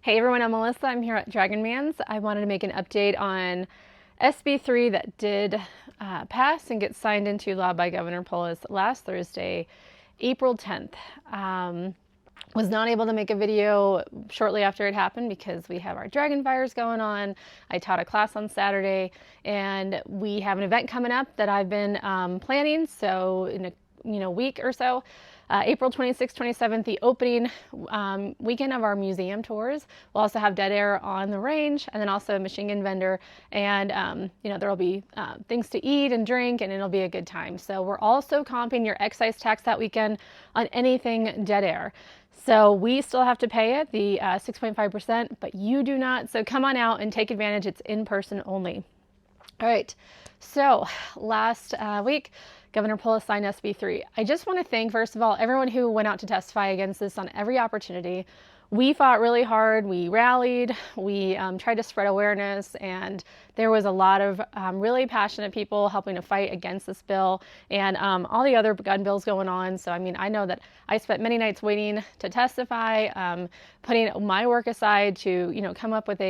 Hey everyone, I'm Melissa. I'm here at Dragon Man's. I wanted to make an update on SB3 that did pass and get signed into law by Governor Polis last Thursday, April 10th. Was not able to make a video shortly after it happened because we have our dragon fires going on. I taught a class on Saturday, and we have an event coming up that I've been planning. So in a week or so, April 26th, 27th, the opening weekend of our museum tours. We'll also have dead air on the range, and then also a machine gun vendor, and there will be things to eat and drink, and it'll be a good time. So we're also comping your excise tax that weekend on anything dead air. So we still have to pay it, the 6.5%, but you do not. So come on out and take advantage. It's in person only. All right, so last week, Governor Polis signed SB3. I just want to thank, first of all, everyone who went out to testify against this on every opportunity. We fought really hard. We rallied. We tried to spread awareness, and there was a lot of really passionate people helping to fight against this bill and all the other gun bills going on. So, I mean, I know that I spent many nights waiting to testify, putting my work aside to, come up with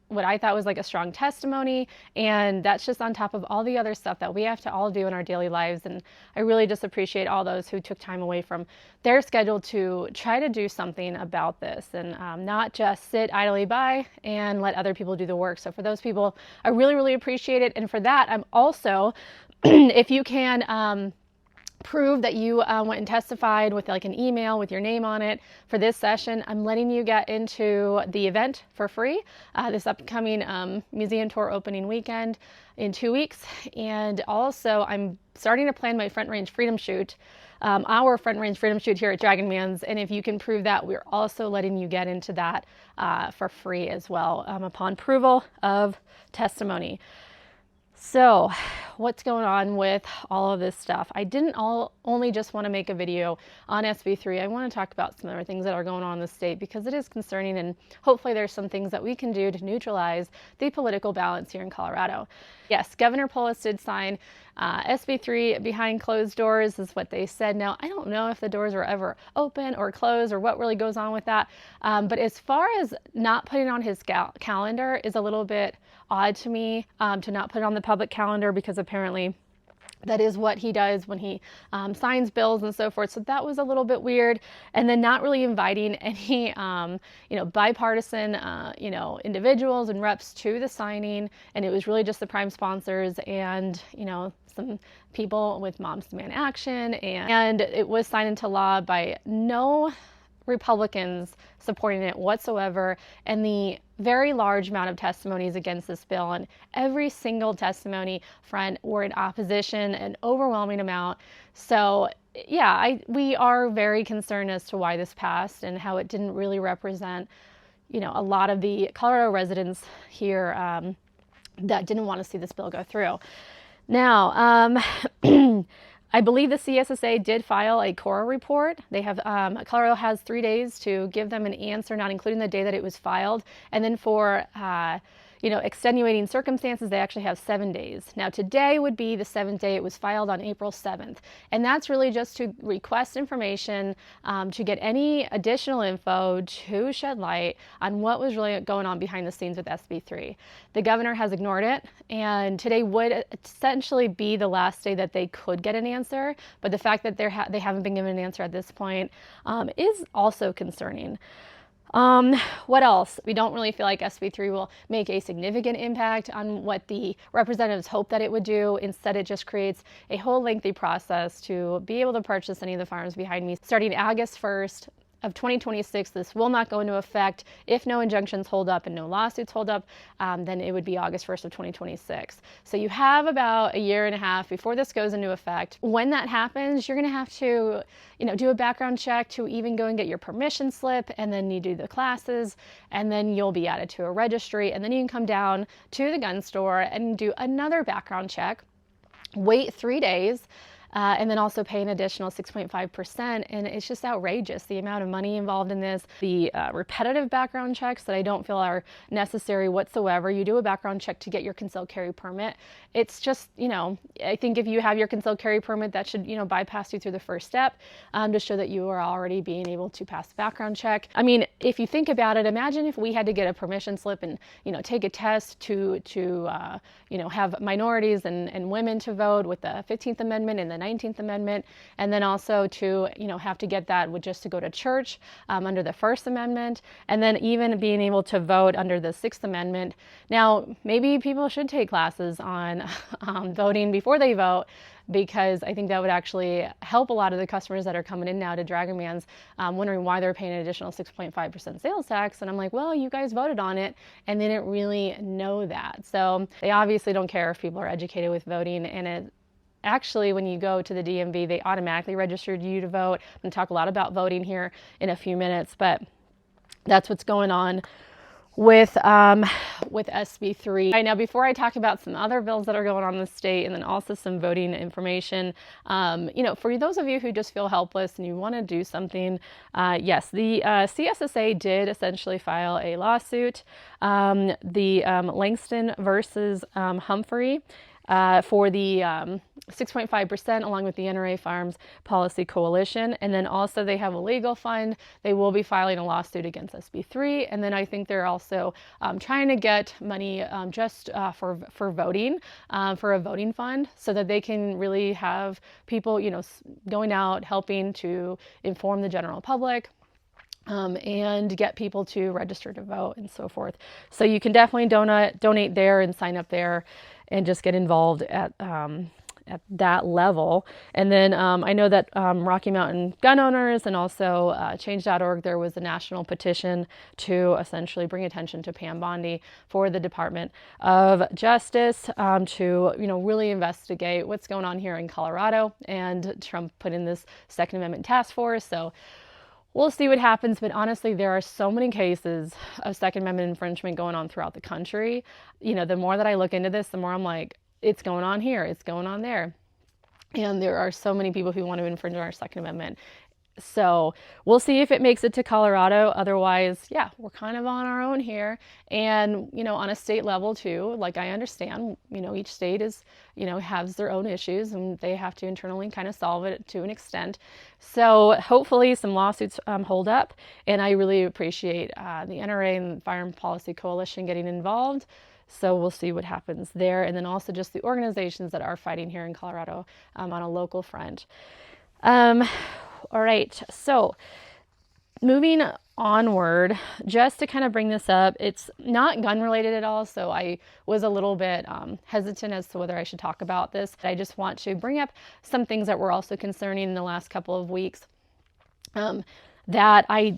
what I thought was like a strong testimony, and that's just on top of all the other stuff that we have to all do in our daily lives. And I really just appreciate all those who took time away from their schedule to try to do something about this and not just sit idly by and let other people do the work. So for those people, I really, really appreciate it. And for that, I'm also, if you can, prove that you went and testified with like an email with your name on it for this session, I'm letting you get into the event for free this upcoming museum tour opening weekend in 2 weeks. And also I'm starting to plan my Front Range Freedom Shoot, our Front Range Freedom Shoot here at Dragon Man's. And if you can prove that, we're also letting you get into that for free as well upon approval of testimony. So what's going on with all of this stuff? I didn't only just want to make a video on SB3. I want to talk about some other things that are going on in the state because it is concerning, and hopefully there's some things that we can do to neutralize the political balance here in Colorado. Yes, Governor Polis did sign SB3 behind closed doors is what they said. Now, I don't know if the doors were ever open or closed or what really goes on with that. But as far as not putting it on his calendar is a little bit odd to me, to not put it on the public calendar, because apparently that is what he does when he signs bills and so forth. So that was a little bit weird. And then not really inviting any, bipartisan, individuals and reps to the signing. And it was really just the prime sponsors and, some people with Moms Demand Action. And it was signed into law by no Republicans supporting it whatsoever, and the very large amount of testimonies against this bill, and every single testimony front were in opposition, an overwhelming amount. So yeah, we are very concerned as to why this passed and how it didn't really represent, a lot of the Colorado residents here that didn't want to see this bill go through. Now, I believe the CSSA did file a Cora report. They have, Colorado has 3 days to give them an answer, not including the day that it was filed. And then for, extenuating circumstances, they actually have 7 days. Now today would be the 7th day. It was filed on April 7th. And that's really just to request information, to get any additional info to shed light on what was really going on behind the scenes with SB3. The governor has ignored it, and today would essentially be the last day that they could get an answer. But the fact that they haven't been given an answer at this point is also concerning. What else? We don't really feel like SB3 will make a significant impact on what the representatives hope that it would do. Instead, it just creates a whole lengthy process to be able to purchase any of the firearms behind me. Starting August 1st of 2026, this will not go into effect. If no injunctions hold up and no lawsuits hold up, then it would be August 1st of 2026. So you have about a year and a half before this goes into effect. When that happens, you're going to have to, do a background check to even go and get your permission slip, and then you do the classes, and then you'll be added to a registry, and then you can come down to the gun store and do another background check, wait 3 days, and then also pay an additional 6.5%. And it's just outrageous, the amount of money involved in this, the repetitive background checks that I don't feel are necessary whatsoever. You do a background check to get your concealed carry permit. It's just, I think if you have your concealed carry permit, that should, bypass you through the first step, to show that you are already being able to pass the background check. I mean, if you think about it, imagine if we had to get a permission slip and, take a test to have minorities and women to vote with the 15th Amendment and the 19th Amendment, and then also to, have to get that with just to go to church under the First Amendment, and then even being able to vote under the Sixth Amendment. Now, maybe people should take classes on voting before they vote, because I think that would actually help a lot of the customers that are coming in now to Dragonman's, wondering why they're paying an additional 6.5% sales tax. And I'm like, well, you guys voted on it and they didn't really know that. So they obviously don't care if people are educated with voting. And actually, when you go to the DMV, they automatically registered you to vote. I'm going to talk a lot about voting here in a few minutes, but that's what's going on with SB3. Right now, before I talk about some other bills that are going on in the state and then also some voting information, for those of you who just feel helpless and you want to do something, yes, the CSSA did essentially file a lawsuit, the Langston versus Humphrey, for the 6.5%, along with the NRA Firearms Policy Coalition. And then also they have a legal fund. They will be filing a lawsuit against SB3. And then I think they're also trying to get money just for voting, for a voting fund, so that they can really have people, going out, helping to inform the general public. And get people to register to vote and so forth. So you can definitely donate there and sign up there and just get involved at that level. And then I know that Rocky Mountain gun owners and also change.org, there was a national petition to essentially bring attention to Pam Bondi for the Department of Justice, to really investigate what's going on here in Colorado. And Trump put in this Second Amendment task force. So we'll see what happens, but honestly, there are so many cases of Second Amendment infringement going on throughout the country. The more that I look into this, the more I'm like, it's going on here, it's going on there. And there are so many people who want to infringe on our Second Amendment. So we'll see if it makes it to Colorado. Otherwise, yeah, we're kind of on our own here. And, on a state level too, like I understand, each state is, has their own issues and they have to internally kind of solve it to an extent. So hopefully some lawsuits hold up. And I really appreciate the NRA and Firearms Policy Coalition getting involved. So we'll see what happens there. And then also just the organizations that are fighting here in Colorado on a local front. All right, so moving onward, just to kind of bring this up, it's not gun related at all, so I was a little bit hesitant as to whether I should talk about this. I just want to bring up some things that were also concerning in the last couple of weeks, that I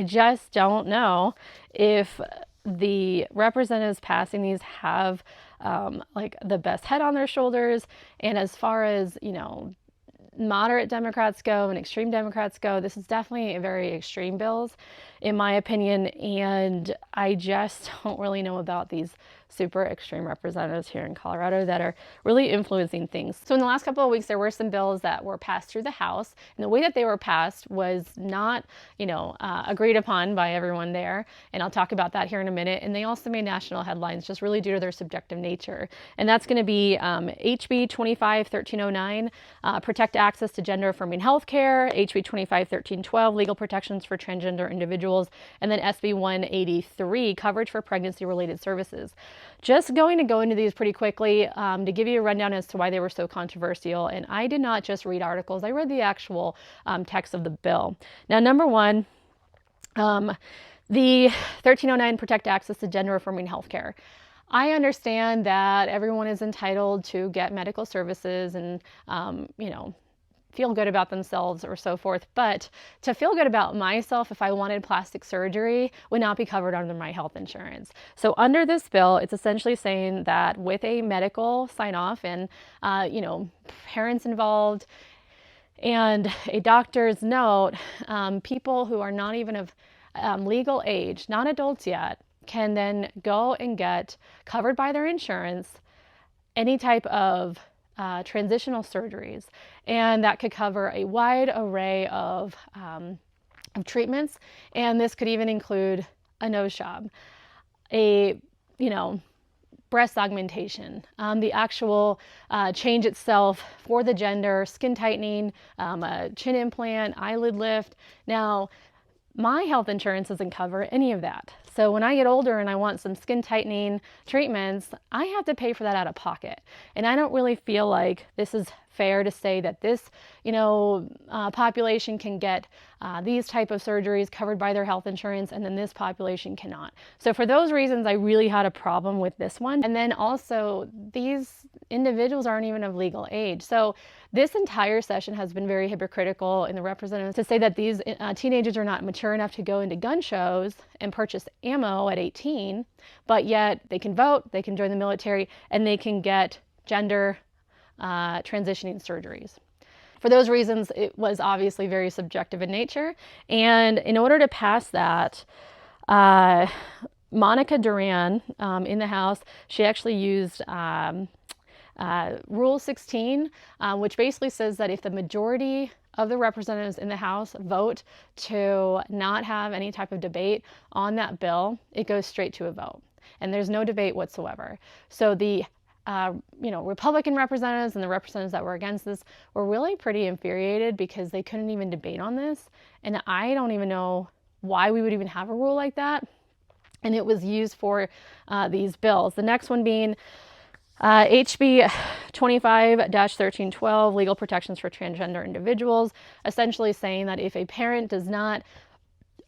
just don't know if the representatives passing these have like the best head on their shoulders. And as far as moderate Democrats go and extreme Democrats go, this is definitely a very extreme bills, in my opinion, and I just don't really know about these super extreme representatives here in Colorado that are really influencing things. So in the last couple of weeks, there were some bills that were passed through the House, and the way that they were passed was not, agreed upon by everyone there, and I'll talk about that here in a minute. And they also made national headlines just really due to their subjective nature, and that's going to be HB 25-1309, protect access to gender-affirming health care, HB 25-1312, legal protections for transgender individuals, and then SB 183, coverage for pregnancy-related services. Just going to go into these pretty quickly to give you a rundown as to why they were so controversial. And I did not just read articles, I read the actual text of the bill. Now, number one, the 1309, protect access to gender-affirming health care. I understand that everyone is entitled to get medical services and, feel good about themselves or so forth, but to feel good about myself if I wanted plastic surgery would not be covered under my health insurance. So under this bill, it's essentially saying that with a medical sign-off and, parents involved and a doctor's note, people who are not even of legal age, not adults yet, can then go and get covered by their insurance any type of transitional surgeries, and that could cover a wide array of treatments, and this could even include a nose job, a breast augmentation, the actual change itself for the gender, skin tightening, a chin implant, eyelid lift. Now, my health insurance doesn't cover any of that. So when I get older and I want some skin tightening treatments, I have to pay for that out of pocket. And I don't really feel like this is fair to say that this, population can get these type of surgeries covered by their health insurance, and then this population cannot. So for those reasons, I really had a problem with this one. And then also, these individuals aren't even of legal age. So this entire session has been very hypocritical in the representatives to say that these teenagers are not mature enough to go into gun shows and purchase ammo at 18, but yet they can vote, they can join the military, and they can get gender transitioning surgeries. For those reasons, it was obviously very subjective in nature. And in order to pass that, Monica Duran in the House, she actually used Rule 16, which basically says that if the majority of the representatives in the House vote to not have any type of debate on that bill, it goes straight to a vote. And there's no debate whatsoever. So the Republican representatives and the representatives that were against this were really pretty infuriated because they couldn't even debate on this. And I don't even know why we would even have a rule like that. And it was used for these bills. The next one being HB 25-1312, legal protections for transgender individuals, essentially saying that if a parent does not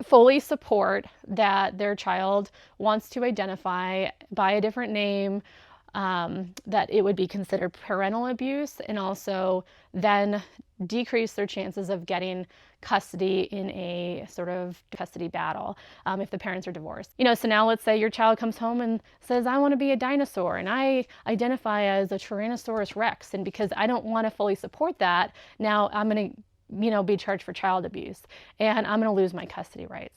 fully support that their child wants to identify by a different name, that it would be considered parental abuse, and also then decrease their chances of getting custody in a sort of custody battle if the parents are divorced. So now let's say your child comes home and says, I want to be a dinosaur and I identify as a Tyrannosaurus Rex, and because I don't want to fully support that, now I'm going to be charged for child abuse and I'm going to lose my custody rights.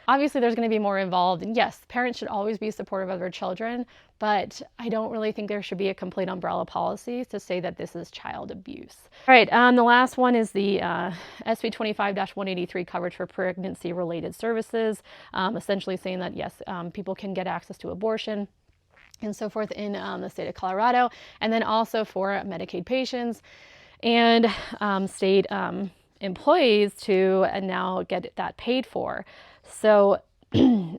Obviously, there's going to be more involved, and yes, parents should always be supportive of their children, but I don't really think there should be a complete umbrella policy to say that this is child abuse. All right, the last one is the SB 25-183 coverage for pregnancy-related services, essentially saying that, yes, people can get access to abortion and so forth in the state of Colorado, and then also for Medicaid patients and state employees to now get that paid for. So, the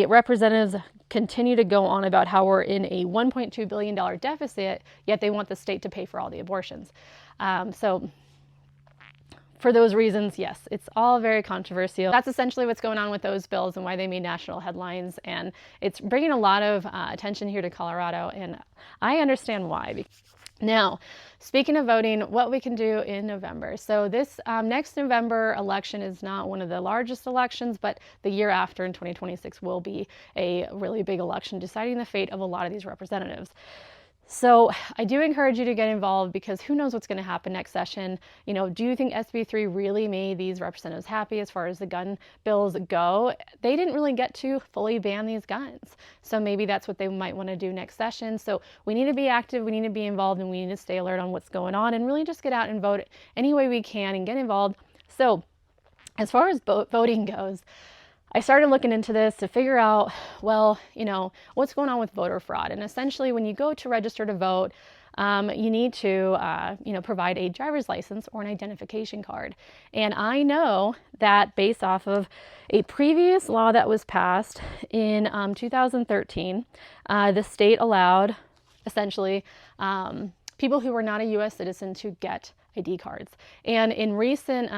representatives continue to go on about how we're in a $1.2 billion deficit, yet they want the state to pay for all the abortions. So for those reasons, yes, it's all very controversial. That's essentially what's going on with those bills and why they made national headlines. And it's bringing a lot of attention here to Colorado, and I understand why. Now, speaking of voting, what we can do in November. So this next November election is not one of the largest elections, but the year after in 2026 will be a really big election deciding the fate of a lot of these representatives. So I do encourage you to get involved, because who knows what's going to happen next session. Do you think SB 3 really made these representatives happy as far as the gun bills go? They didn't really get to fully ban these guns. So maybe that's what they might want to do next session. So we need to be active, we need to be involved, and we need to stay alert on what's going on and really just get out and vote any way we can and get involved. So as far as voting goes, I started looking into this to figure out, well, what's going on with voter fraud. And essentially, when you go to register to vote, you need to, provide a driver's license or an identification card. And I know that based off of a previous law that was passed in 2013, the state allowed, essentially, people who were not a U.S. citizen to get ID cards. And in recent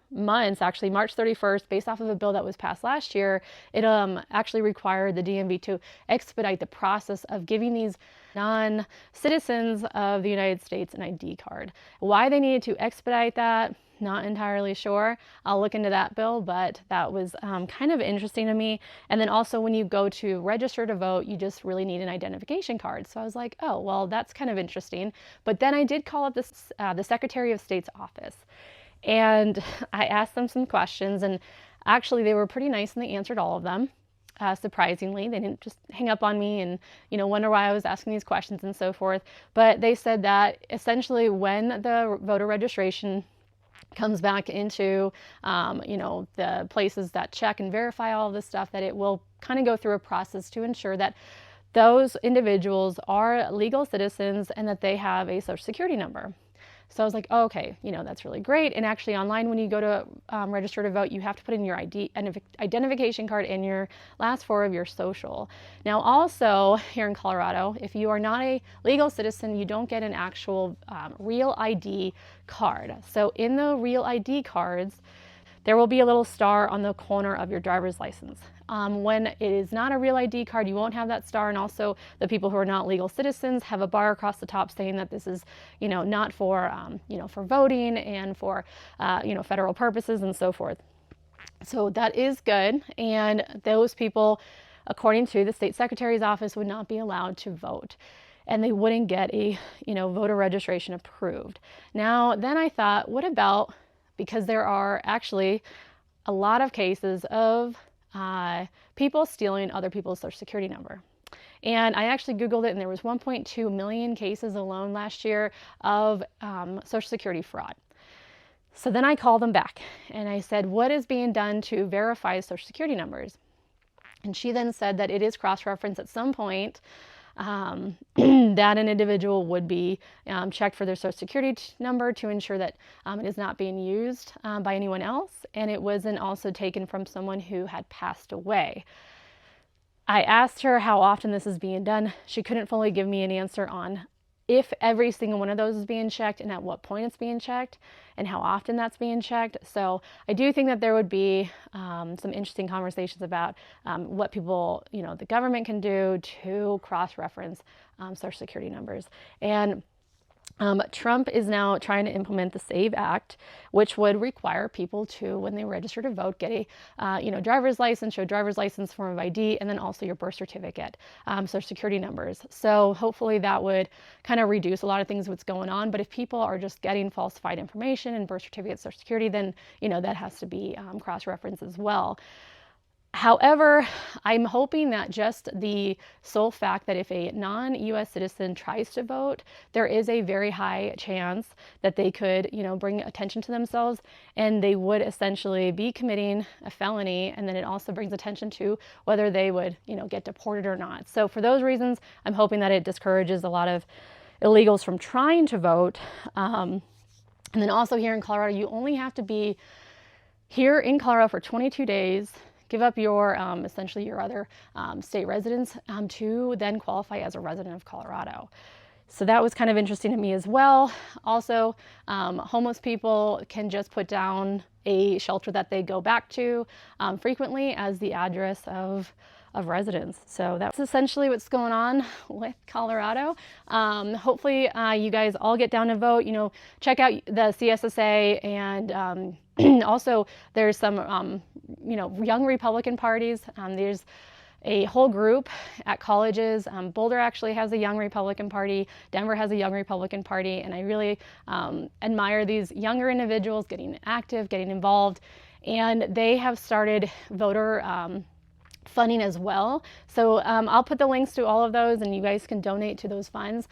months, actually March 31st, based off of a bill that was passed last year, it actually required the DMV to expedite the process of giving these non-citizens of the United States an ID card. Why they needed to expedite that, not entirely sure. I'll look into that bill, but that was kind of interesting to me. And then also, when you go to register to vote, you just really need an identification card. So I was like, oh, well, that's kind of interesting. But then I did call up the Secretary of State's office, and I asked them some questions, and actually they were pretty nice and they answered all of them. surprisingly. They didn't just hang up on me and, wonder why I was asking these questions and so forth. But they said that essentially when the voter registration comes back into, the places that check and verify all of this stuff, that it will kind of go through a process to ensure that those individuals are legal citizens and that they have a social security number. So I was like, oh, okay, that's really great. And actually online, when you go to register to vote, you have to put in your identification card and your last four of your social. Now also here in Colorado, if you are not a legal citizen, you don't get an actual real ID card. So in the real ID cards, there will be a little star on the corner of your driver's license. When it is not a real ID card, you won't have that star, and also the people who are not legal citizens have a bar across the top saying that this is, not for, for voting and for, federal purposes and so forth. So that is good, and those people, according to the state secretary's office, would not be allowed to vote, and they wouldn't get a, voter registration approved. Now, then I thought, what about, because there are actually a lot of cases of people stealing other people's social security number. And I actually Googled it, and there was 1.2 million cases alone last year of social security fraud. So then I called them back and I said, what is being done to verify social security numbers? And she then said that it is cross-referenced at some point, that an individual would be checked for their social security number to ensure that it is not being used by anyone else, and it wasn't also taken from someone who had passed away. I asked her how often this is being done. She couldn't fully give me an answer on if every single one of those is being checked and at what point it's being checked and how often that's being checked. So I do think that there would be some interesting conversations about what people, the government can do to cross-reference social security numbers. And Trump is now trying to implement the SAVE Act, which would require people to, when they register to vote, get a driver's license, show driver's license, form of ID, and then also your birth certificate, social security numbers. So hopefully that would kind of reduce a lot of things what's going on. But if people are just getting falsified information and birth certificate, social security, then that has to be cross-referenced as well. However, I'm hoping that just the sole fact that if a non-U.S. citizen tries to vote, there is a very high chance that they could, bring attention to themselves, and they would essentially be committing a felony, and then it also brings attention to whether they would, get deported or not. So for those reasons, I'm hoping that it discourages a lot of illegals from trying to vote. And then also here in Colorado, you only have to be here in Colorado for 22 days, give up your, essentially your other state residence to then qualify as a resident of Colorado. So that was kind of interesting to me as well. Also, homeless people can just put down a shelter that they go back to frequently as the address of residence. So that's essentially what's going on with Colorado. Hopefully you guys all get down to vote, check out the CSSA, and also there's some, young Republican parties. There's a whole group at colleges. Boulder actually has a young Republican Party. Denver has a young Republican Party. And I really admire these younger individuals getting active, getting involved. And they have started voter funding as well. So I'll put the links to all of those, and you guys can donate to those funds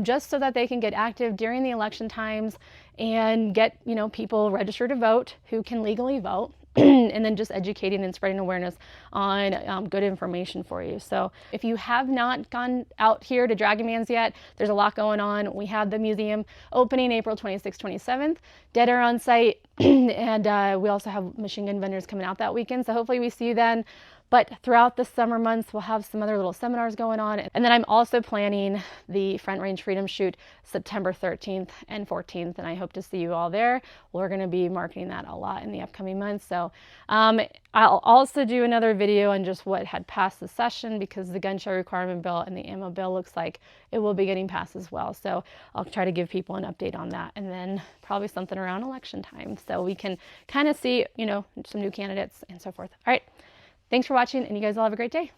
just so that they can get active during the election times and get, people registered to vote who can legally vote. And then just educating and spreading awareness on good information for you. So if you have not gone out here to Dragon Man's yet, there's a lot going on. We have the museum opening April 26th, 27th. Dead are on site, and we also have machine gun vendors coming out that weekend. So hopefully we see you then. But throughout the summer months, we'll have some other little seminars going on. And then I'm also planning the Front Range Freedom Shoot September 13th and 14th, and I hope to see you all there. We're going to be marketing that a lot in the upcoming months. So I'll also do another video on just what had passed the session, because the gun show requirement bill and the ammo bill looks like it will be getting passed as well. So I'll try to give people an update on that, and then probably something around election time so we can kind of see, some new candidates and so forth. All right. Thanks for watching, and you guys all have a great day.